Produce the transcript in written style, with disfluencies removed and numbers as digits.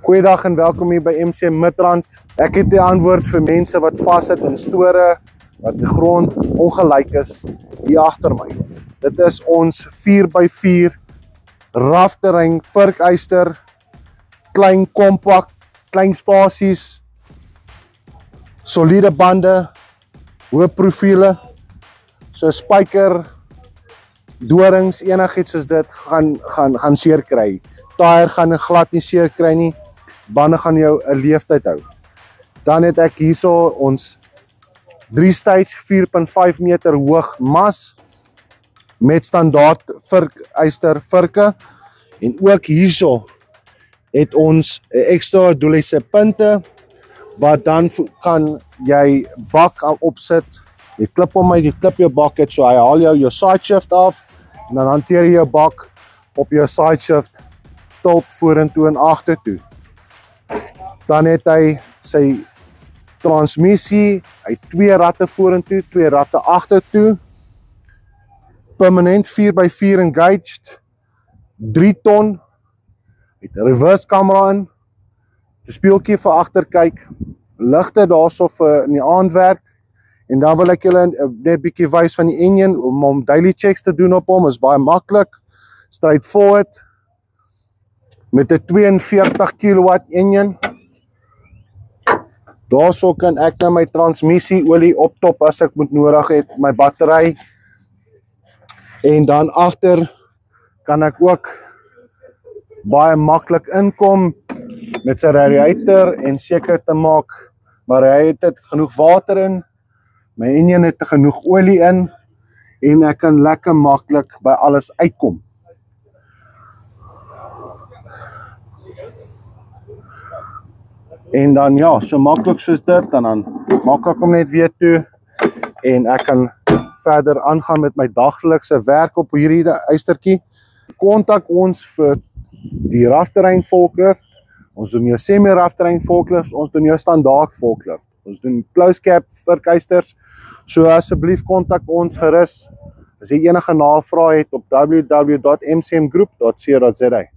Goeiedag en welkom hier by MC Midrand. Ek het die antwoord vir mense wat vassit in store, wat die grond ongelyk is, hier agter my. Dit is ons 4x4 rafterrein, virkyster, klein kompak, klein spasies, soliede bande, hoë profiele, so spyker, dorings, enigiets soos dit gaan seer kry. Tyre gaan glad nie seer kry nie, bande gaan jou 'n leeftyd hou. Dan het ek hierso ons 3-stage 4.5 meter hoog mas met standaard virkyster virke, en ook hierso het ons 'n ekstra doelhyse punte wat dan kan jy bak opsit. Jy klip hom uit, jy klip jou bak uit, so hy haal jou side shift af en dan hanteer jy jou bak op jou side shift tot vorentoe en agtertoe. Dan het hy sy transmissie, hy 2 ratte vorentoe, 2 ratte agtertoe. Permanent 4x4 engaged, 3 ton, het 'n reverse camera in, 'n speeltjie vir agterkyk, ligte daarso vir in die aandwerk, en dan wil ek julle net bietjie wys van die engine om daily checks te doen op hom, is baie maklik, straightforward, met 'n 42 kW engine. Daarso kan ek nou my transmissieolie optop as ek moet nodig het, my battery. En dan agter kan ek ook baie maklik inkom met sy radiator en seker te maak, maar hy het genoeg water in, my engine het genoeg olie in, en ek kan lekker maklik by alles uitkom. En dan ja, so maklik soos dit, en dan maak ek hom net weer toe, en ek kan verder aangaan met my daglikse werk op hierdie eystertjie. Kontak ons vir die rafterrein forklift, ons doen jou semi-rafterrein forklift, ons doen jou standaard forklift, ons doen close cap virkeisters, so asseblief kontak ons gerus as jy enige navrae het op www.mcmgroup.co.za.